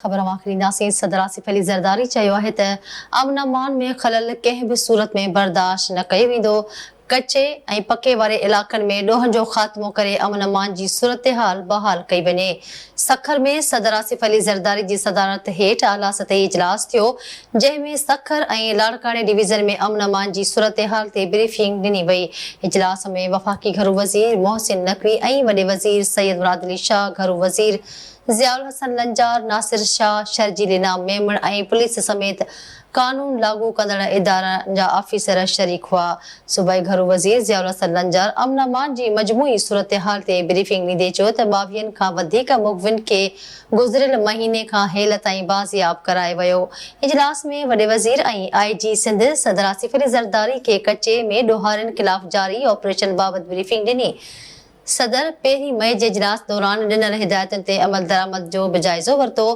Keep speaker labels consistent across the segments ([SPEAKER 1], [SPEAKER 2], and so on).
[SPEAKER 1] खबर आखिरी सदर आसिफ अली ज़रदारी चयो आहे त अमन अमान में खलल कंहिं भी सूरत में बर्दाश्त न कयो वेंदो। कच्चे ऐं पके वारे इलाक़नि में ॾोहनि जो ख़ात्मो करे अमन अमान जी सूरत हाल बहाल कई वञे। सखर में सदर आसिफ अली ज़रदारी जी सदारत हेठि आला सतही इजलास थियो, जंहिंमें सखर ऐं लाड़काने डिवीज़न में अमन अमान जी सूरत हाल ते ब्रीफिंग ॾिनी वई। इजलास में वफ़ाक़ी घरू वज़ीर मोहसिन नकवी ऐं वॾे वज़ीर सैयद मुराद अली शाह, घरू वज़ीर ज़ियाउल हसन लंजार, नासिर शाह, शर्जील इनाम मेमण ऐं पुलिस समेत कानून लागू कंदड़ इदारनि जा ऑफिसर शरीक हुआ। सूबाई घरू वज़ीर ज़ियाउल हसन लंजार अमन अमान जी मजमूई सूरत हाल ते ब्रीफिंग ॾींदे चयो त 22 खां वधीक मुख़बिन खे गुज़िरियल महीने खां हेल ताईं बाज़ियाब कराए वियो। इजलास में वॾे वज़ीर ऐं IG सिंध सदर आसिफ अली ज़रदारी खे कचे में ॾोहारियुनि ख़िलाफ़ जारी ऑपरेशन बाबति ब्रीफिंग ॾिनी। सदर 1 मई जे इजलास दौरान ॾिनल हिदायतुनि ते अमल दरामद जो बि जाइज़ो वरितो।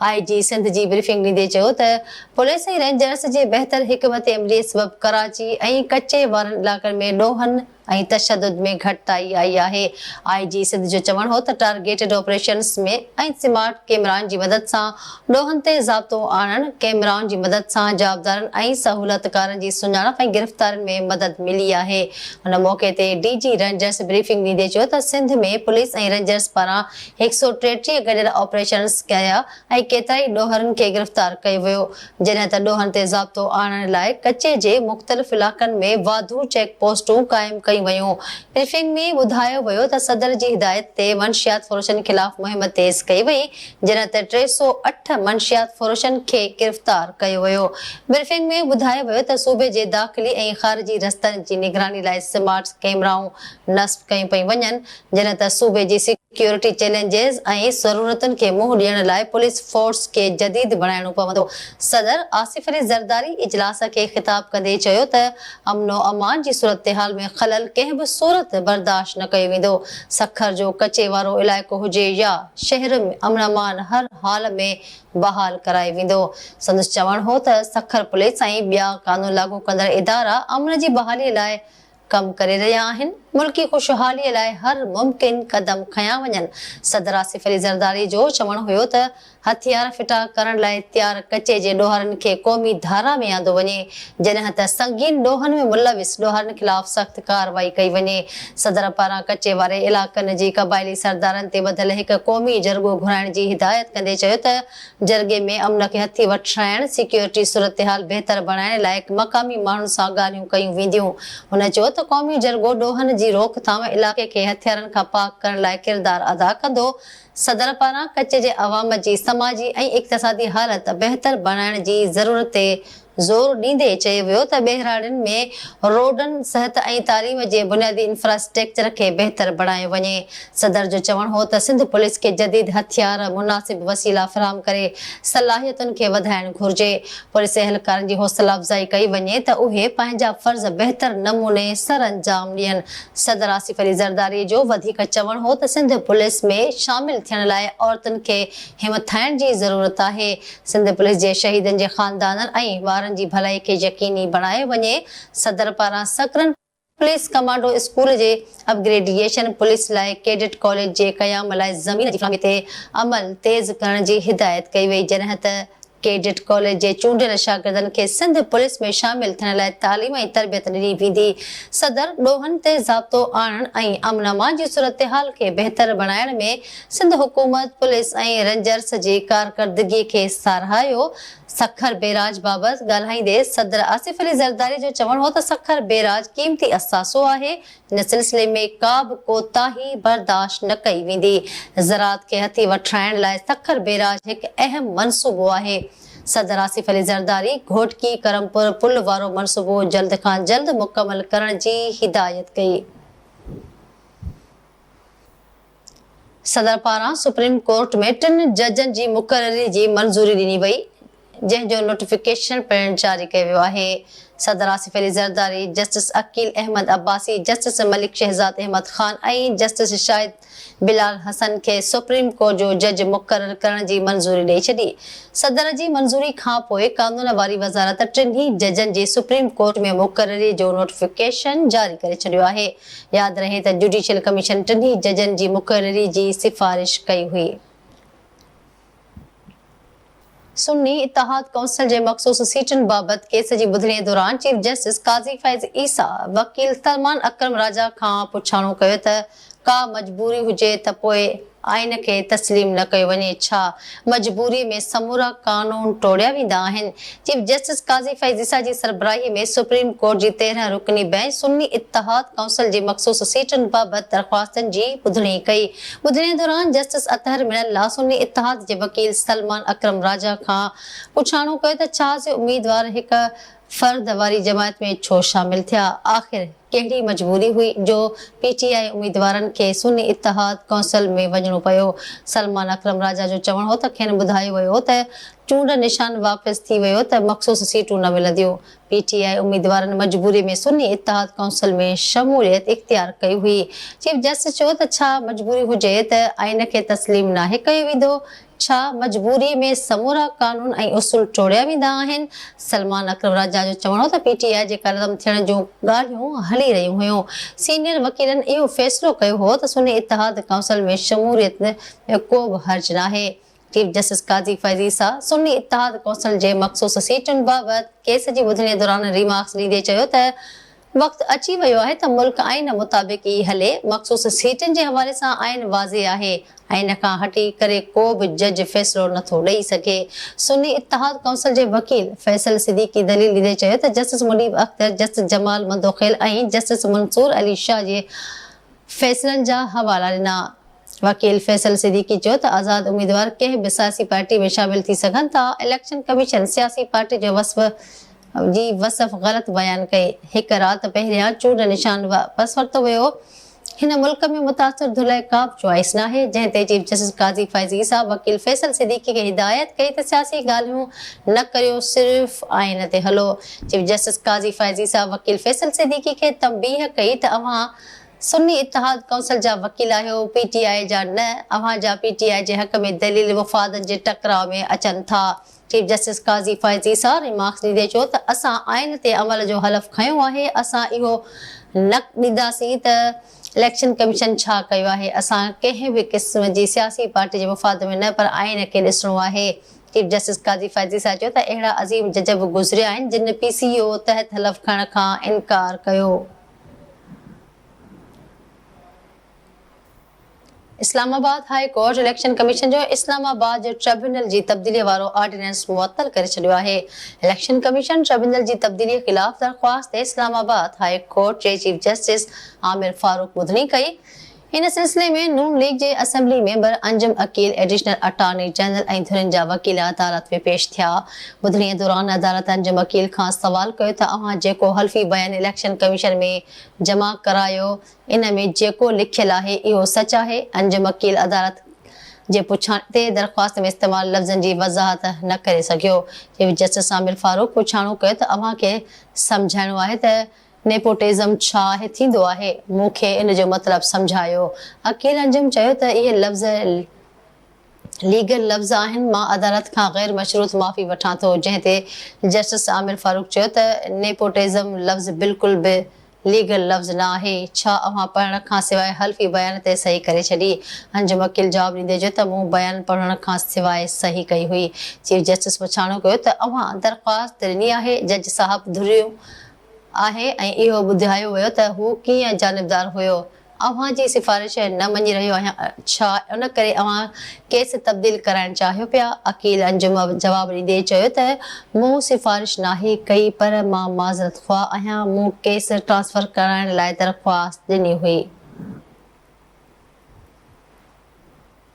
[SPEAKER 1] IG सिंध जी ब्रीफिंग ॾींदे चयो त पुलिस ऐं रेंजर्स जे बहितर हिकमत अमली सबबि कराची ऐं कचे वारनि इलाक़नि में ॾोहनि ऐं तशद्दुद में घटिताई आई आहे। IG सिंध जो चवणु हो त टारगेटेड ऑपरेशन्स में ऐं स्मार्ट कैमरानि जी मदद सां ॾोहनि ते ज़ाब्तो आणणु, कैमराउनि जी मदद सां जाबदारनि ऐं सहूलियतकारनि जी सुञाणप ऐं गिरफ़्तारियुनि में मदद मिली आहे। हुन मौक़े ते DG रेंजर्स ब्रीफिंग ॾींदे चयो त सिंध में पुलिस ऐं रेंजर्स पारां 133 गॾियल ऑपरेशन्स कया ऐं केतिराई ॾोहरनि खे गिरफ़्तार कयो वियो, जॾहिं त ॾोहनि ते ज़ाब्तो आणण लाइ कचे जे मुख़्तलिफ़ इलाक़नि में वाधू चेक पोस्टूं क़ाइमु कयूं वयूं। ब्रीफिंग में ॿुधायो वियो त सदर जी हिदायत ते मंशियात फ़रोशनि ख़िलाफ़ मुहिम तेज़ कई वई, जॾहिं त 308 मंशियात फ़रोशनि खे गिरफ़्तार कयो वियो। ब्रीफिंग में ॿुधायो वियो त सूबे जे दाख़िली ऐं ख़ारिजी रस्तनि जी निगरानी लाइ स्मार्ट कैमराऊं नस्ब कयूं पयूं वञनि, जॾहिं त सूबे जी सिक्योरिटी चैलेंजेस ऐं ज़रूरतुनि खे मुंहुं ॾियण लाइ पुलिस फोर्स खे जदीद बणाइणो पवंदो। सदर आसिफ अली ज़रदारी इजलास खे ख़िताब कंदे चयो त अमनो अमान जी सूरत हाल में खलल कंहिं बि सूरत बर्दाश्त न कयो वेंदो। सखर जो कचे वारो इलाइक़ो हुजे या शहर में अमन अमान हर हाल में बहाल कराए वेंदो। संदसि चवणु हो त सखर पुलिस ऐं ॿिया कानून लागू कंदड़ इदारा अमन जी बहालीअ लाइ कम करे रहिया आहिनि। मुल्की खुशहालीअ लाइ हर मुमकिन कदम खयां वञनि। सदर आसिफ अली ज़रदारी जो चवणु हुयो त हथियार फिटा करण लाइ तयार कचे जे ॾोहरनि खे क़ौमी धारा में आंदो वञे, जॾहिं त संगीन ॾोहनि में मुलविस ॾोहरनि ख़िलाफ़ सख़्त कार्रवाई कई वञे। सदर पारां कचे वारे इलाक़नि जी क़बाइली सरदारनि ते ॿधल हिकु क़ौमी जरगो घुराइण जी हिदायत कंदे चयो त जरगे में अमन खे हथी वठाइण, सिक्योरिटी सूरत हाल बहितर बणाइण लाइ मक़ामी माण्हुनि सां ॻाल्हियूं कयूं वेंदियूं। हुन चयो त क़ौमी जरगो ॾोहनि जी रोकथाम इलाइक़े खे हथियारनि खां पाक करण लाइ किरदार अदा कंदो। सदर पारां कचे जे अवाम जी समाजी ऐं इक़्तिसादी हालत बहितर बणाइण जी ज़रूरत ते ज़ोर ॾींदे चयो वियो त ॿहिराड़ियुनि में रोडनि, सिहत ऐं तालीम जे बुनियादी इंफ्रास्ट्रक्चर खे बहितर बणायो वञे। सदर जो चवणु हो त सिंध पुलिस खे जदीद हथियार, मुनासिब वसीला फ़राहम करे सलाहियतुनि खे वधाइण घुर्जे। पुलिस एहलकारनि जी हौसला अफ़ज़ाई कई वञे त उहे पंहिंजा फ़र्ज़ बहितर नमूने सर अंजाम ॾियनि। सदर आसिफ अली ज़रदारी जो वधीक चवणु हो त सिंध पुलिस में शामिल थियण लाइ औरतुनि खे हिमथाइण जी ज़रूरत आहे। सिंध पुलिस जे शहीदनि जे ख़ानदाननि ऐं ॿारनि जी भलाई खे यकीनी बणायो वञे। सदर पारां सकरन पुलिस कमांडो स्कूल जे अपग्रेडेशन, पुलिस लाइ कैडेट कॉलेज जे क़याम लाइ ज़मीन जी फ़राहमी ते अमल तेज़ करण जी हिदायत कई वई, जॾहिं त कैडेट कॉलेज जे चूंडियल शागिर्दनि खे सिंध पुलिस में शामिल थियण लाइ तालीम ऐं तरबियत ॾिनी वेंदी। सदर ॾोहनि ते ज़ाब्तो आणण ऐं अमन अमान जी सूरत हाल खे बहितर बणाइण में सिंध हुकूमत, पुलिस ऐं रेंजर्स जी कारकर्दगी खे साराहियो। सखर बेराज बाबति ॻाल्हाईंदे सदर आसिफ अली ज़रदारी जो चवणु हो त सखर बेराज क़ीमती असासो आहे। हिन सिलसिले में का बि कोताही बर्दाश्त न कई वेंदी। ज़राअत खे हथी वठाइण लाइ सखर बेराज हिकु अहम मनसूबो आहे। सदर आसिफ अली ज़रदारी घोटकी करमपुर पुल वारो मनसूबो जल्द खां जल्द मुकमल करण जी हिदायत कई। सदर पारां सुप्रीम कोर्ट में 3 जजनि जी मुक़ररी जी मंज़ूरी ॾिनी वई, जंहिंजो नोटिफिकेशन पिणु जारी कयो वियो आहे। सदर आसिफ अली ज़रदारी जस्टिस अकील अहमद अब्बासी, जस्टिस मलिक शहजाद अहमद ख़ान ऐं जस्टिस शाहिद बिलाल हसन खे सुप्रीम कोर्ट जो जज मुक़रर करण जी मंज़ूरी ॾेई छॾी। सदर जी मंज़ूरी खां पोइ कानून वारी वज़ारत 3 जजनि जी सुप्रीम कोर्ट में मुक़ररी जो नोटिफिकेशन जारी करे छॾियो आहे। यादि रहे त जुडिशियल कमीशन 3 जजनि जी मुक़ररी जी सिफ़ारिश कई हुई। सुन्नी इत्तेहाद काउंसिल जे मखसूस सीटन बाबत केस जी ॿुधणी दौरान चीफ जस्टिस काज़ी फैज़ ईसा वकील सलमान अकरम राजा खां पुछाणो कयो त का मजबूरी हुजे त पोइ आइन खे तस्लीम न कयो वञे, छा मजबूरी में समूरा कानून तोड़िया वेंदा आहिनि। चीफ जस्टिस काज़ी फैज़ ईसा जी सरबराही में सुप्रीम कोर्ट जी 13 रुकनी बेंच सुन्नी इत्तेहाद काउंसिल जी मखसूस सीटन बाबत दरख्वास्तन जी ॿुधणी कई। ॿुधणी दौरान जस्टिस अतहर मिनल्ला सुन्नी इत्तेहाद जे वकील सलमान अकरम राजा खां पुछाणो कयो त छा उम्मीदवार हिक फर्द वारी जमात में छो शामिल थिया, आखिर कहिड़ी मजबूरी हुई जो पीटीआई उम्मीदवारनि खे सुन्नी इत्तेहाद काउंसिल में वञणो पियो। सलमान अकरम राजा जो चवणु हो त खेनि ॿुधायो वियो त चूंड निशान वापसि थी वियो त मखसूस सीटूं न मिलंदियूं। पीटीआई उम्मीदवारनि मजबूरी में सुन्नी इत्तेहाद काउंसिल में शमूलियत इख्तियार कई हुई। चीफ जस्टिस चयो त छा मजबूरी हुजे त आइन खे तस्लीम नाहे कयो वेंदो, छा मजबूरी में समूरा कानून ऐं उसूल तोड़िया वेंदा आहिनि। सलमान अकरम राजा जो चवणो हो त पीटीआई जे कदम थियण जूं ॻाल्हियूं हली रहियूं हुयूं। सीनियर वकीलनि इहो फ़ैसिलो कयो हो त सुन्नी इत्तेहाद काउंसिल में शमूलियत में को बि हर्ज नाहे। चीफ जस्टिस काज़ी फैज़ ईसा सुन्नी इत्तेहाद काउंसिल जे मखसूस सीटुनि बाबत केस जी ॿुधणी दौरान रिमार्क्स ॾींदे चयो त वक़्तु अची वियो आहे त मुल्क आइन मुताबिक़ ई हले। मखसूस सीटुनि जे हवाले सां आइन वाज़े आहे। आइन खां हटी करे को बि जज फ़ैसिलो नथो ॾेई सघे। सुन्नी इत्तेहाद काउंसिल जे वकील फैसल सिद्दीकी दलील ॾींदे चयो त जस्टिस मुनीब अख्तर, जस्टिस जमाल मंदोखेल ऐं जस्टिस मंसूर अली शाह जे फ़ैसिलनि जा हवाला ॾिना। वकील फैसल सिद्दीकी चयो त आज़ाद उम्मीदवार कंहिं बि सियासी पार्टी में शामिल थी सघनि था। इलेक्शन कमीशन सियासी पार्टी जो वसफ़ ग़लत बयान कई। हिक राति पहिरियां चूंड निशान वापसि वरितो वियो। हिन मुल्क में मुतासिर धुलाए का बि चॉइस नाहे, जंहिं ते चीफ जस्टिस काज़ी फैज़ ईसा वकील फैसल सिद्दीकी खे हिदायत कई त सियासी ॻाल्हियूं न करियो, सिर्फ़ आइन ते हलो। चीफ जस्टिस काज़ी फैज़ ईसा वकील फैसल सिद्दीकी खे तंबीह कई त अव्हां सुन्नी इत्तेहाद काउंसिल जा वकील आहियो, पीटीआई जा न। अव्हां जा पीटीआई जे हक़ में दलील मुफ़ादनि जे टकराव में अचनि था। चीफ जस्टिस काज़ी फैज़ ईसा रिमार्क्स ॾींदे चयो त असां आइन ते अमल जो हलफ़ खंयो आहे। असां इहो न ॾींदासीं त इलेक्शन कमीशन छा कयो आहे। असां कंहिं बि क़िस्म जी सियासी पार्टी जे मुफ़ाद में न, पर आइन खे ॾिसणो आहे। चीफ जस्टिस काज़ी फैज़ ईसा चयो त अहिड़ा अज़ीम जज बि गुज़रिया आहिनि जिन पीसीओ तहत हलफ़ खणण खां इनकार कयो। Islamabad high court election commission जो इस्लामाबाद जे ट्रिब्यूनल जी तब्दीली वारो ऑर्डिनेंस मुअत्तल करे छॾियो आहे। इलेक्शन कमीशन ट्रिब्यूनल जी तब्दीली ख़िलाफ़ दरख़्वास्त ते इस्लामाबाद हाई कोर्ट जे चीफ जस्टिस आमिर फारूक ॿुधणी कई। इन सिलसिले में नून लीग जे assembly member Anjum Aqeel, additional attorney general ऐं धुरियुनि जा वकील अदालत में पेश थिया। ॿुधणीअ दौरान अदालत अंजुम अकील खां सवाल कयो त अव्हां जेको हल्फ़ी बयान इलेक्शन कमीशन में जमा करायो, इन में जेको लिखियल आहे इहो सच आहे। अंजुम अकील अदालत जे पुछण ते दरख़्वास्त में इस्तेमाल लफ़्ज़नि जी वज़ाहत न करे सघियो। चीफ जस्टिस आमिर फारूक पुछाणो कयो त अव्हां खे सम्झाइणो आहे त नेपोटिज़म छा थींदो आहे, मूंखे इन जो मतिलबु सम्झायो। अकील अंजुम चयो त इहे लफ़्ज़ लीगल लफ़्ज़ आहिनि। मां अदालत खां गैर मशरूत माफ़ी वठां थो। जंहिं ते जस्टिस आमिर फारूक चयो त नेपोटिज़म लफ़्ज़ बिल्कुलु बि लीगल लफ़्ज़ न आहे। छा अव्हां पढ़ण खां सवाइ हल्फ़ी बयान ते सही करे छॾी। अंजुम अकील जवाबु ॾींदे चयो त मूं बयान पढ़ण खां सवाइ सही कई हुई। चीफ जस्टिस पुछाणो कयो त अव्हां दरख़्वास्त ॾिनी आहे। जज साहब धुरियो आहे ऐं इहो ॿुधायो वियो त हू कीअं जानिबदार हुयो। अव्हां जी सिफ़ारिश न मञी रहियो आहियां, छा उन करे अव्हां केस तब्दील कराइण चाहियो पिया। अकील अंजुम जवाबु ॾींदे चयो त मूं सिफ़ारिश नाहे कई, पर मां माज़रत ख़्वाह आहियां। मूं केस ट्रांसफर कराइण लाइ दरख़्वास्त ॾिनी हुई।